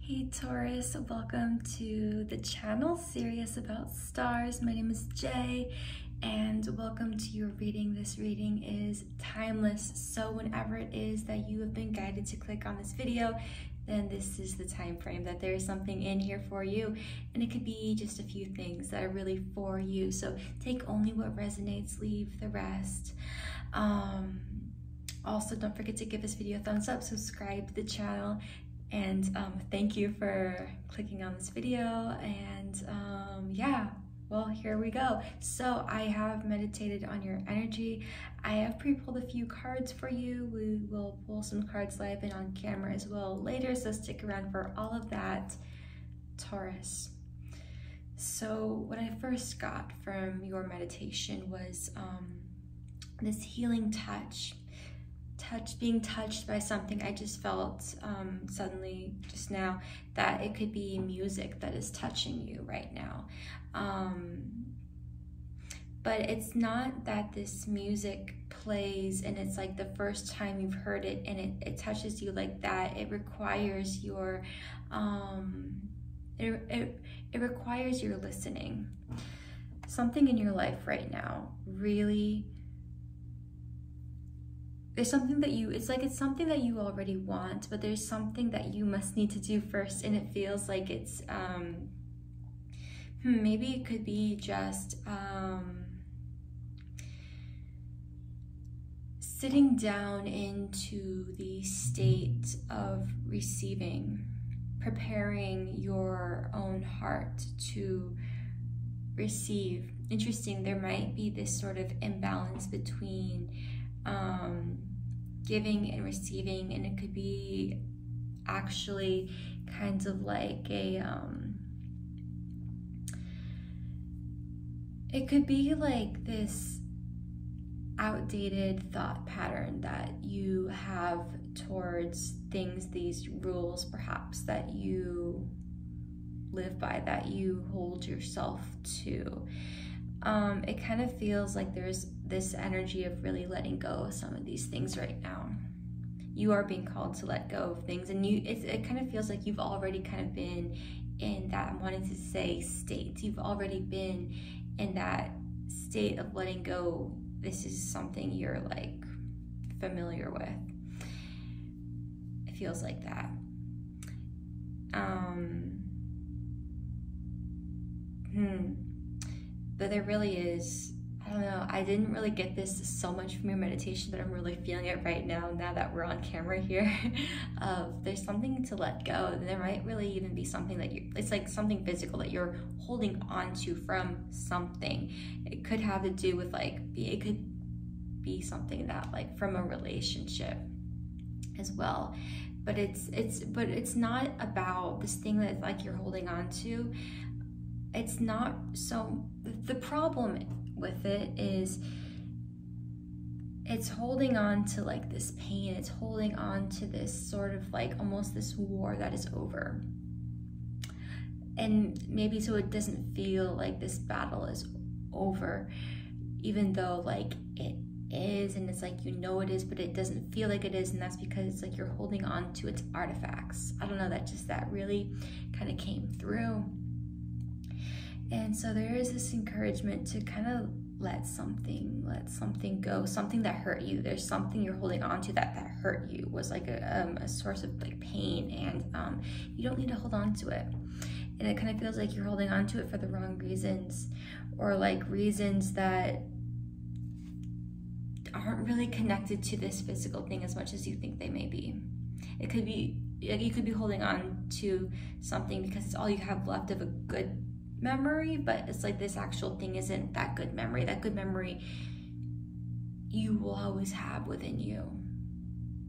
Hey Taurus, welcome to the channel Serious About Stars. My name is Jay and welcome to your reading. This reading is timeless, so whenever it is that you have been guided to click on this video, then this is the time frame that there is something in here for you, and it could be just a few things that are really for you. So take only what resonates, leave the rest. Also, don't forget to give this video a thumbs up, subscribe to the channel, and thank you for clicking on this video. And yeah, well, here we go. So I have meditated on your energy. I have pre-pulled a few cards for you. We will pull some cards live and on camera as well later, so stick around for all of that, Taurus. So what I first got from your meditation was this healing touch. Being touched by something. I just felt suddenly just now that it could be music that is touching you right now, but it's not that this music plays and it's like the first time you've heard it and it touches you like that. It requires your it requires your listening. Something in your life right now really, there's something that it's something that you already want, but there's something that you must need to do first, and it feels like it's, maybe it could be just sitting down into the state of receiving, preparing your own heart to receive. Interesting, there might be this sort of imbalance between giving and receiving, and it could be actually kind of like a it could be like this outdated thought pattern that you have towards things, these rules perhaps that you live by, that you hold yourself to. It kind of feels like there's this energy of really letting go of some of these things right now. You are being called to let go of things, and it kind of feels like you've already kind of been in that, I'm wanting to say, state. You've already been in that state of letting go. This is something you're like familiar with. It feels like that. But there really is, I don't know, I didn't really get this so much from your meditation, but I'm really feeling it right now that we're on camera here. There's something to let go, and there might really even be something that it's like something physical that you're holding on to from something. It could have to do with like, it could be something that like from a relationship as well. But it's not about this thing that like you're holding on to. It's not, so the problem with it is it's holding on to like this pain. It's holding on to this sort of like almost this war that is over. And maybe so it doesn't feel like this battle is over, even though like it is, and it's like, you know it is, but it doesn't feel like it is, and that's because it's like you're holding on to its artifacts. I don't know, that really kind of came through. And so there is this encouragement to kind of let something go, something that hurt you. There's something you're holding on to that hurt you, was like a source of like pain, and you don't need to hold on to it. And it kind of feels like you're holding on to it for the wrong reasons, or like reasons that aren't really connected to this physical thing as much as you think they may be. It could be, you could be holding on to something because it's all you have left of a good memory, but it's like this actual thing isn't that good memory. That good memory you will always have within you.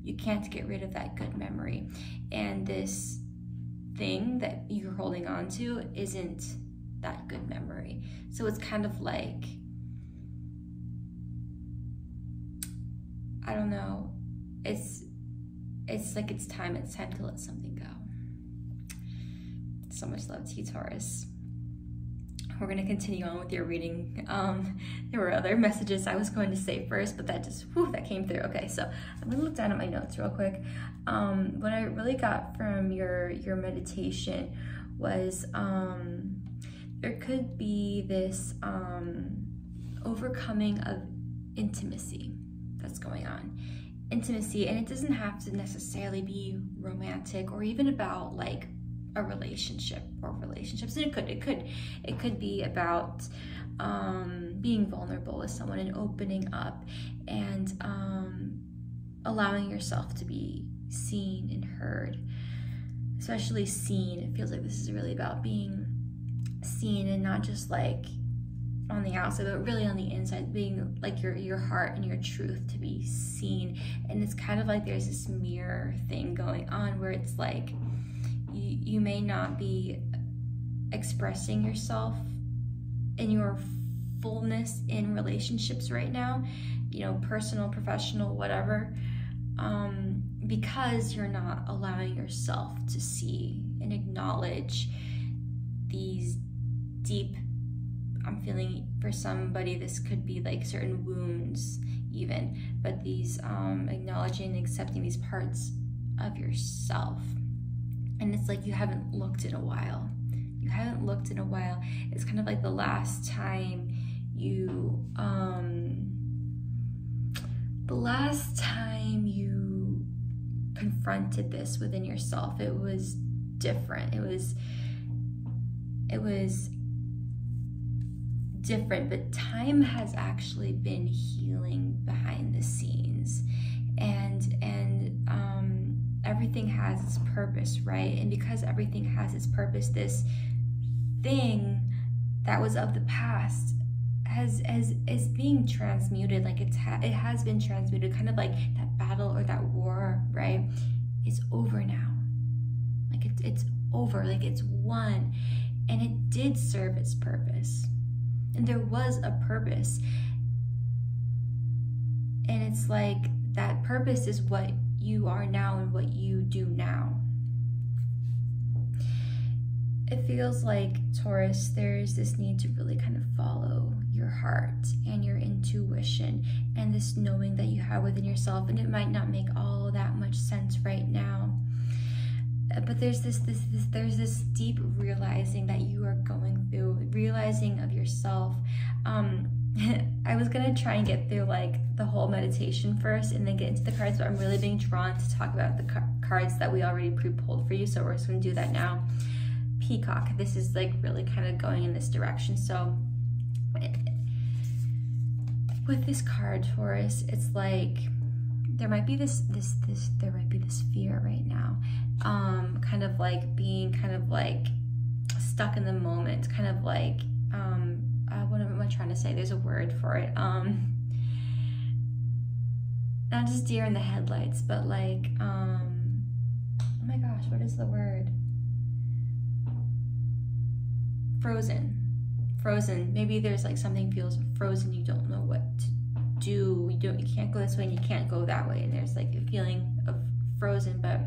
You can't get rid of that good memory. And this thing that you're holding on to isn't that good memory. So it's kind of like, I don't know, it's like it's time to let something go. So much love to you, Taurus. we're going to continue on with your reading. There were other messages I was going to say first, but that just, whew, that came through. Okay, so I'm going to look down at my notes real quick. What I really got from your meditation was there could be this overcoming of intimacy that's going on. Intimacy, and it doesn't have to necessarily be romantic or even about like a relationship or relationships. And it could be about being vulnerable with someone and opening up and allowing yourself to be seen and heard. Especially seen. It feels like this is really about being seen and not just like on the outside, but really on the inside, being like your heart and your truth to be seen. And it's kind of like there's this mirror thing going on where it's like you may not be expressing yourself in your fullness in relationships right now, you know, personal, professional, whatever, because you're not allowing yourself to see and acknowledge these deep, I'm feeling for somebody this could be like certain wounds even, but these acknowledging and accepting these parts of yourself. And it's like you haven't looked in a while. You haven't looked in a while. It's kind of like the last time you confronted this within yourself, it was different. It was different, but time has actually been healing behind the scenes, and everything has its purpose, right? And because everything has its purpose, this thing that was of the past is being transmuted. Like it has been transmuted, kind of like that battle or that war, right? It's over now. Like it's over, like it's won, and it did serve its purpose. And there was a purpose. And it's like that purpose is what you are now and what you do now. It feels like, Taurus, there's this need to really kind of follow your heart and your intuition and this knowing that you have within yourself. And it might not make all that much sense right now, but there's this deep realizing that you are going through, realizing of yourself. I was gonna try and get through like the whole meditation first and then get into the cards, but I'm really being drawn to talk about the cards that we already pre-pulled for you, so we're just gonna do that now. Peacock, this is like really kind of going in this direction. So with this card, Taurus, it's like there might be this fear right now, kind of like being kind of like stuck in the moment, kind of like what am I trying to say? There's a word for it. Not just deer in the headlights, but like oh my gosh, what is the word? Frozen. Maybe there's like something feels frozen. You don't know what to do. You can't go this way and you can't go that way. And there's like a feeling of frozen. But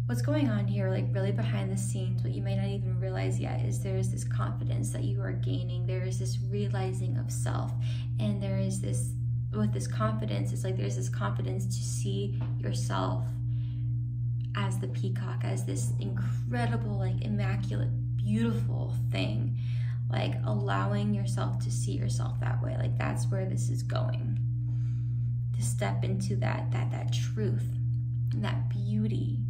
what's going on here, like really behind the scenes, what you may not even realize yet, is there's this confidence that you are gaining. There is this realizing of self. And there is this, with this confidence, it's like there's this confidence to see yourself as the peacock, as this incredible, like immaculate, beautiful thing, like allowing yourself to see yourself that way. Like that's where this is going, to step into that truth and that beauty.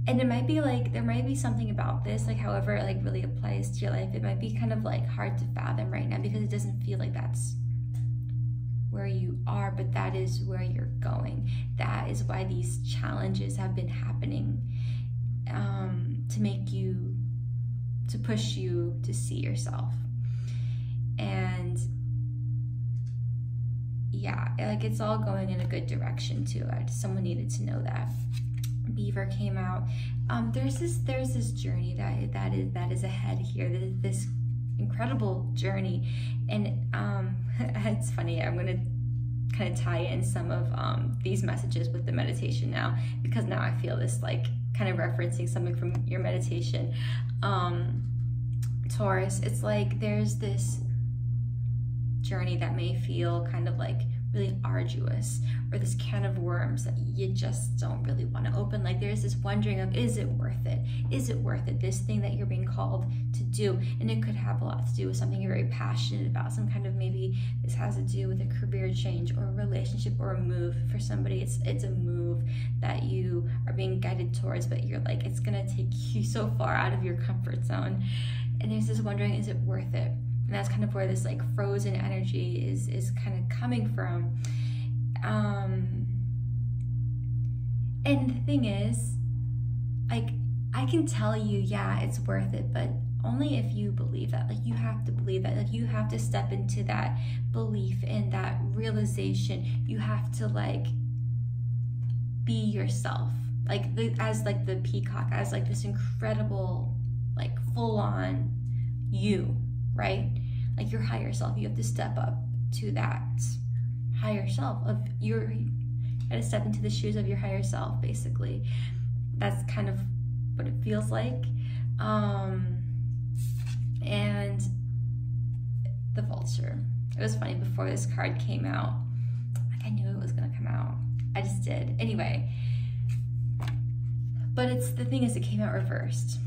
And it might be like, there might be something about this, like however it like really applies to your life, it might be kind of like hard to fathom right now because it doesn't feel like that's where you are, but that is where you're going. That is why these challenges have been happening, to make you, to push you to see yourself. And yeah, like it's all going in a good direction too. Someone needed to know that. Beaver came out. There's this journey that is ahead here. This incredible journey, and it's funny, I'm gonna kind of tie in some of these messages with the meditation now, because now I feel this like kind of referencing something from your meditation, Taurus, it's like there's this journey that may feel kind of like really arduous, or this can of worms that you just don't really want to open. Like there's this wondering of, is it worth it? Is it worth it? This thing that you're being called to do. And it could have a lot to do with something you're very passionate about. Some kind of, maybe this has to do with a career change or a relationship or a move. For somebody, it's a move that you are being guided towards, but you're like, it's gonna take you so far out of your comfort zone. And there's this wondering, is it worth it? And that's kind of where this like frozen energy is kind of coming from. And the thing is, like, I can tell you, yeah, it's worth it, but only if you believe that. Like, you have to believe that. Like, you have to step into that belief and that realization. You have to like be yourself, like as like the peacock, as like this incredible, like full-on you, right? Like your higher self. You have to step up to that higher self of your, you gotta step into the shoes of your higher self, basically. That's kind of what it feels like. And the vulture. It was funny, before this card came out, like I knew it was gonna come out. I just did. Anyway, but it's, the thing is, it came out reversed.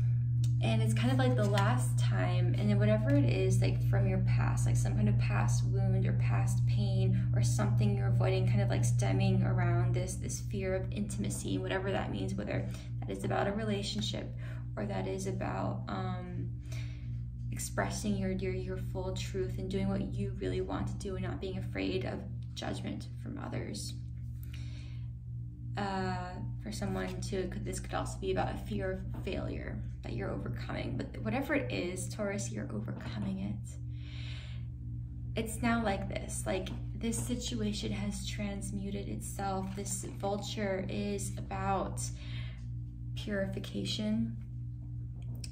And it's kind of like the last time, and then whatever it is, like from your past, like some kind of past wound or past pain or something you're avoiding, kind of like stemming around this fear of intimacy, whatever that means, whether that is about a relationship or that is about expressing your full truth and doing what you really want to do and not being afraid of judgment from others. For someone too, this could also be about a fear of failure that you're overcoming. But whatever it is, Taurus, you're overcoming it. It's now like this. Like, this situation has transmuted itself. This vulture is about purification,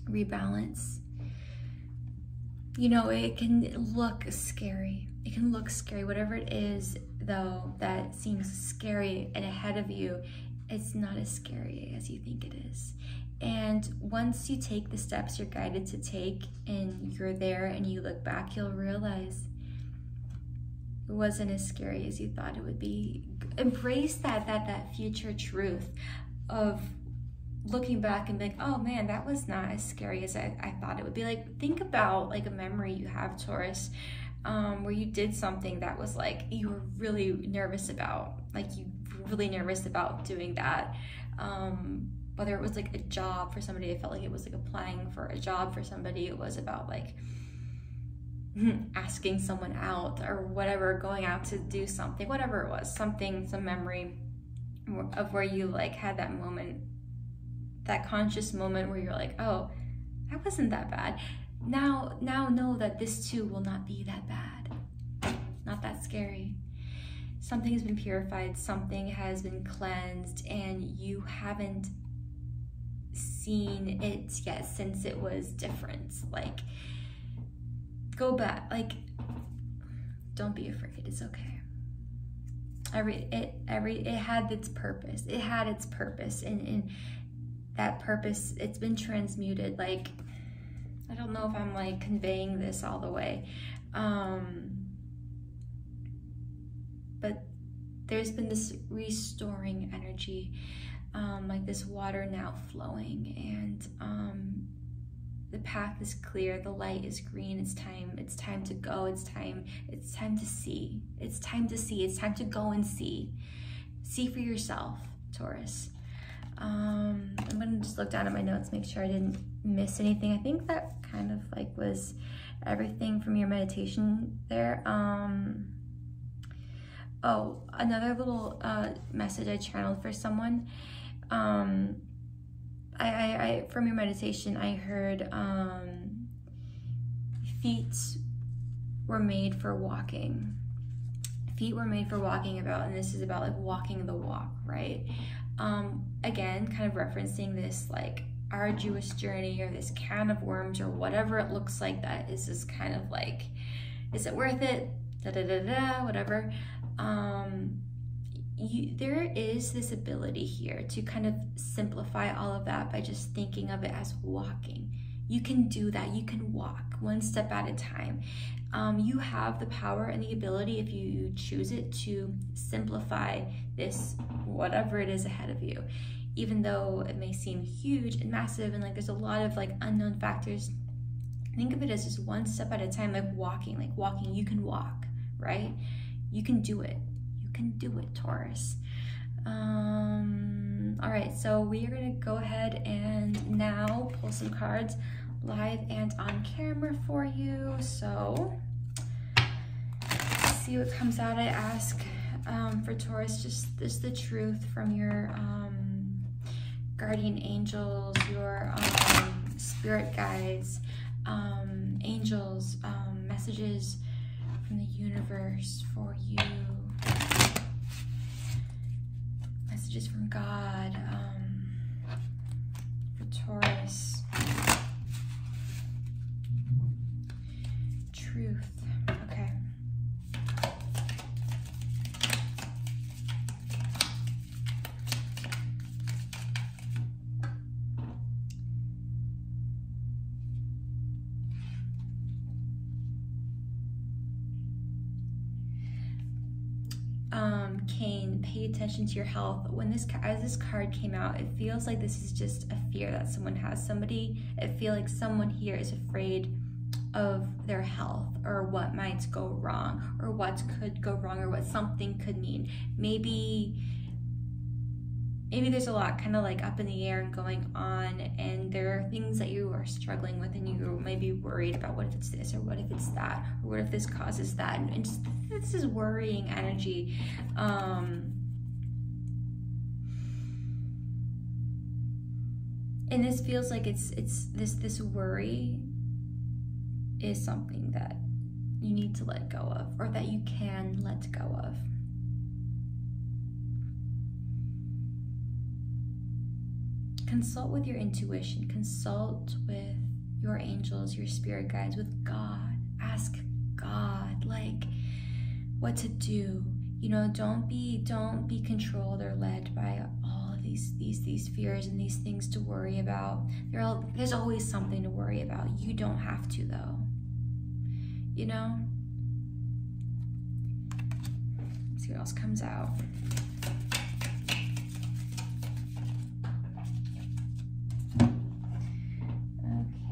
rebalance. You know, it can look scary. It can look scary. Whatever it is, though, that seems scary and ahead of you, it's not as scary as you think it is. And once you take the steps you're guided to take and you're there and you look back, you'll realize it wasn't as scary as you thought it would be. Embrace that future truth of looking back and being, oh man, that was not as scary as I thought it would be. Like, think about like a memory you have, Taurus, where you did something that was like, you were really nervous about, like you were really nervous about doing that. Whether it was like a job for somebody, I felt like it was like applying for a job for somebody. It was about like asking someone out or whatever, going out to do something, whatever it was, something, some memory of where you like had that moment, that conscious moment where you're like, oh, that wasn't that bad. Now know that this too will not be that bad, not that scary. Something has been purified, something has been cleansed, and you haven't seen it yet since it was different. Like, go back, like, don't be afraid, it's okay. It had its purpose. It had its purpose, and that purpose, it's been transmuted. Like, I don't know if I'm like conveying this all the way, but there's been this restoring energy, like this water now flowing, and the path is clear, the light is green. It's time to go. It's time to see. It's time to see. It's time to go and see for yourself, Taurus. I'm gonna just look down at my notes, make sure I didn't miss anything. I think that kind of like was everything from your meditation there. Oh, another little message I channeled for someone. I from your meditation, I heard feet were made for walking. Feet were made for walking about, and this is about like walking the walk, right? Again, kind of referencing this like arduous journey or this can of worms or whatever it looks like, that is just kind of like, is it worth it? Da da da da, whatever. there is this ability here to kind of simplify all of that by just thinking of it as walking. You can do that. You can walk one step at a time. You have the power and the ability, if you choose it, to simplify this, whatever it is ahead of you. Even though it may seem huge and massive and like there's a lot of like unknown factors, think of it as just one step at a time, like walking, you can walk, right? You can do it. You can do it, Taurus. All right, so we are gonna go ahead and now pull some cards live and on camera for you. So see what comes out. I ask for Taurus, just the truth from your guardian angels, your spirit guides, angels, messages from the universe for you, messages from God for Taurus, truth. Okay. Cain, pay attention to your health. When as this card came out, it feels like this is just a fear that someone has. I feel like someone here is afraid of their health, or what might go wrong, or what could go wrong, or what something could mean. Maybe there's a lot kind of like up in the air and going on, and there are things that you are struggling with, and you may be worried about what if it's this, or what if it's that, or what if this causes that, and just this is worrying energy. And this feels like it's this worry is something that you need to let go of, or that you can let go of. Consult with your intuition, consult with your angels, your spirit guides, with God. Ask God like what to do. You know, don't be controlled or led by all of these fears and these things to worry about. There's always something to worry about. You don't have to, though. You know? Let's see what else comes out.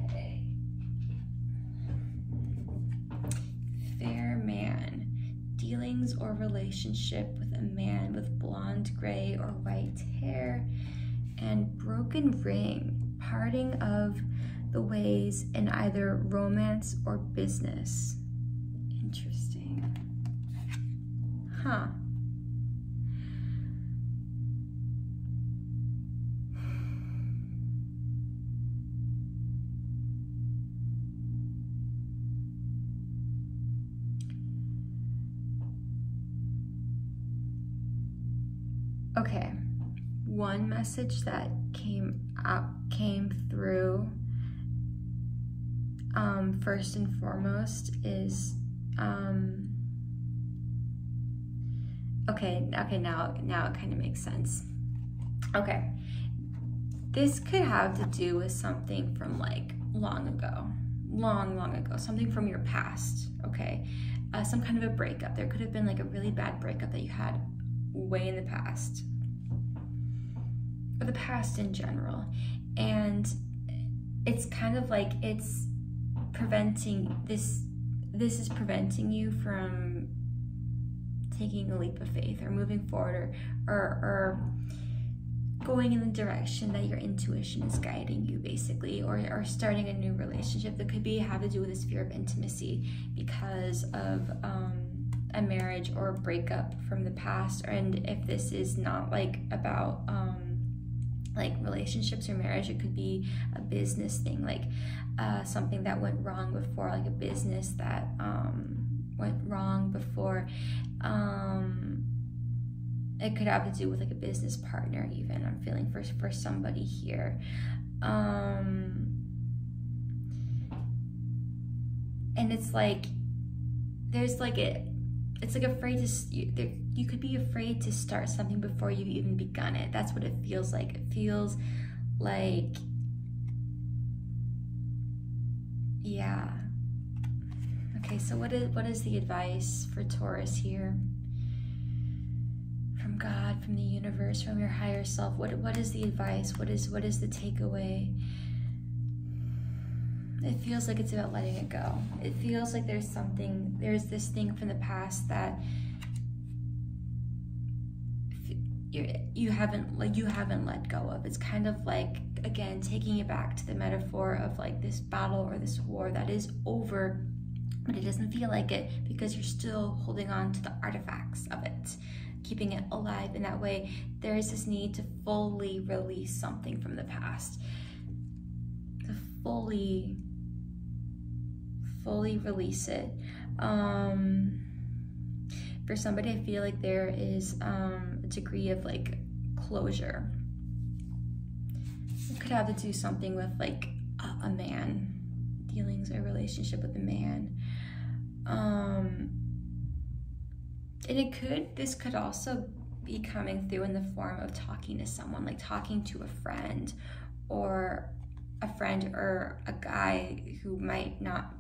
Okay. Fair man. Dealings or relationship with a man with blonde, gray, or white hair. And broken ring. Parting of the ways in either romance or business. Interesting. Huh. Okay. One message that came through first and foremost is okay, now it kind of makes sense. Okay, this could have to do with something from like long ago, something from your past. Okay, some kind of a breakup. There could have been like a really bad breakup that you had way in the past, or the past in general, and it's kind of like it's preventing this is preventing you from taking a leap of faith, or moving forward, or going in the direction that your intuition is guiding you, basically, or starting a new relationship that could have to do with this fear of intimacy because of a marriage or a breakup from the past. And if this is not like about like relationships or marriage, it could be a business thing, like something that went wrong before, like a business that went wrong before. It could have to do with like a business partner even, I'm feeling for somebody here. And it's like there's like it's like afraid to, you could be afraid to start something before you've even begun it. That's what it feels like. It feels like, yeah. Okay, so what is the advice for Taurus here? From God, from the universe, from your higher self, what is the advice? What is the takeaway? It feels like it's about letting it go. It feels like there's this thing from the past that you haven't let go of. It's kind of like, again, taking it back to the metaphor of like this battle or this war that is over, but it doesn't feel like it because you're still holding on to the artifacts of it, keeping it alive in that way. There is this need to fully release something from the past, to fully release it. For somebody, I feel like there is a degree of like closure. It could have to do something with like a man, dealings or relationship with a man. And this could also be coming through in the form of talking to someone, like talking to a friend or a guy who might not,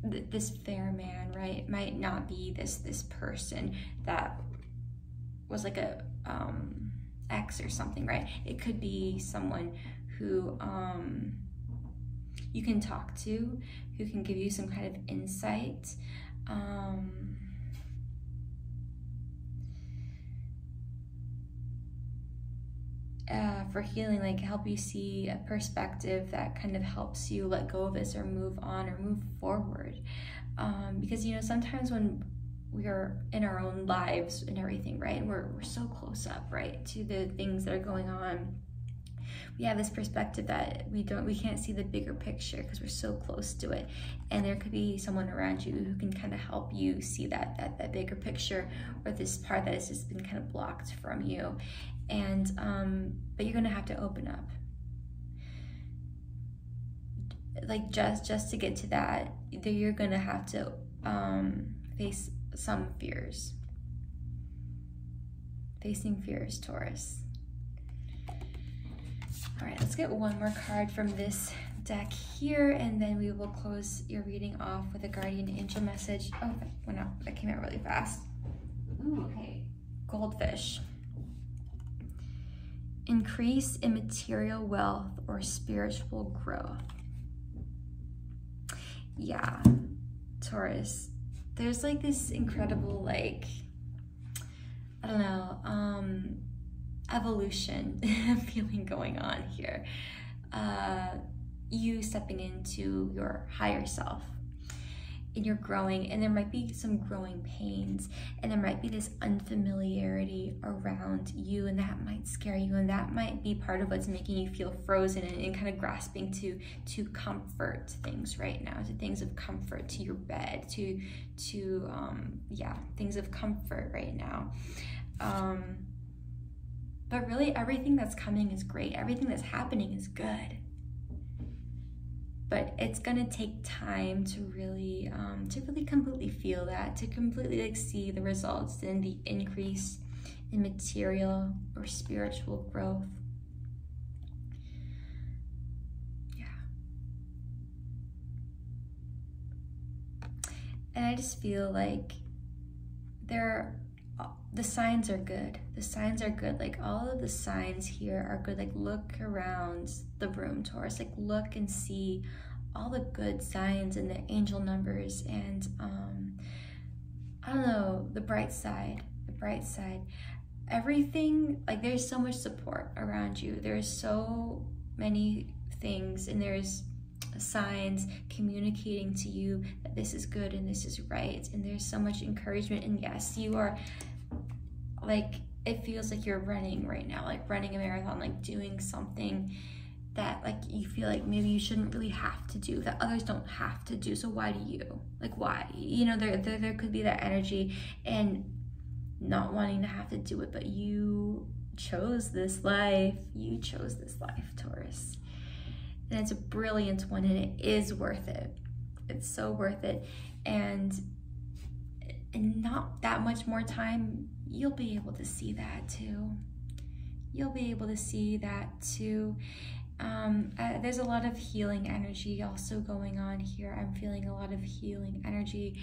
this fair man, right, might not be this person that was like a ex or something, right? It could be someone who you can talk to, who can give you some kind of insight. For healing, like help you see a perspective that kind of helps you let go of this or move on or move forward. Because, you know, sometimes when we are in our own lives and everything, right, we're so close up, right, to the things that are going on, we have this perspective that we can't see the bigger picture because we're so close to it. And there could be someone around you who can kind of help you see that bigger picture, or this part that has just been kind of blocked from you. And but you're gonna have to open up, like just to get to that. You're gonna have to face some fears. Facing fears, Taurus. All right, let's get one more card from this deck here, and then we will close your reading off with a guardian angel message. Oh, that came out really fast. Ooh, okay. Goldfish. Increase in material wealth or spiritual growth. Yeah, Taurus. There's like this incredible, like, I don't know, evolution feeling going on here. You stepping into your higher self, and you're growing, and there might be some growing pains, and there might be this unfamiliarity around you, and that might scare you, and that might be part of what's making you feel frozen and kind of grasping to comfort things right now, to things of comfort, to your bed, to things of comfort right now. But really, everything that's coming is great. Everything that's happening is good. But it's gonna take time to really completely feel that, to completely like see the results in the increase in material or spiritual growth. Yeah. And I just feel like the signs are good. The signs are good. Like all of the signs here are good. Like look around the room, Taurus. Like look and see all the good signs and the angel numbers, and I don't know, the bright side. Everything, like there's so much support around you. There's so many things, and there's signs communicating to you that this is good and this is right, and there's so much encouragement. And yes, you are, like, it feels like you're running right now, like running a marathon, like doing something that like you feel like maybe you shouldn't really have to do, that others don't have to do. So why do you? Like why? You know, there could be that energy and not wanting to have to do it, but you chose this life. You chose this life, Taurus. And it's a brilliant one, and it is worth it. It's so worth it. And in not that much more time, you'll be able to see that too. You'll be able to see that too. There's a lot of healing energy also going on here. I'm feeling a lot of healing energy.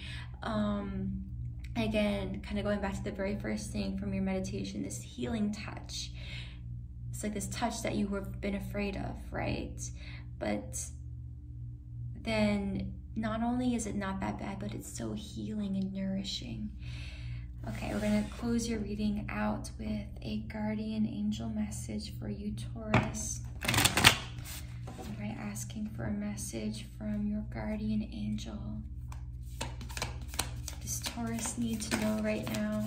Again, kind of going back to the very first thing from your meditation, this healing touch. It's like this touch that you have been afraid of, right? But then not only is it not that bad, but it's so healing and nourishing. Okay, we're gonna close your reading out with a guardian angel message for you, Taurus. All right, asking for a message from your guardian angel. Does Taurus need to know right now?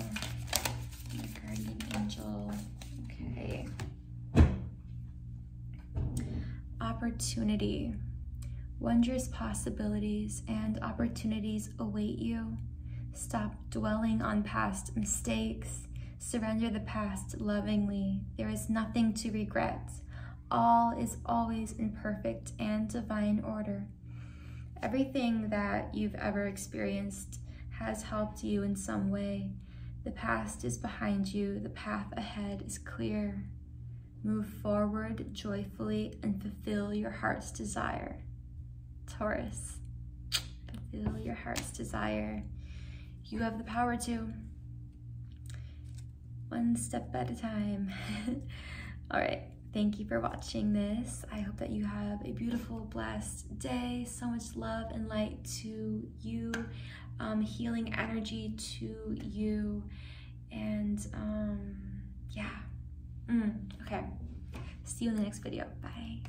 Your guardian angel. Okay. Opportunity. Wondrous possibilities and opportunities await you. Stop dwelling on past mistakes. Surrender the past lovingly. There is nothing to regret. All is always in perfect and divine order. Everything that you've ever experienced has helped you in some way. The past is behind you. The path ahead is clear. Move forward joyfully and fulfill your heart's desire. Taurus, fulfill your heart's desire. You have the power to. One step at a time. All right, thank you for watching this. I hope that you have a beautiful, blessed day. So much love and light to you. Healing energy to you. And yeah. Okay. See you in the next video. Bye.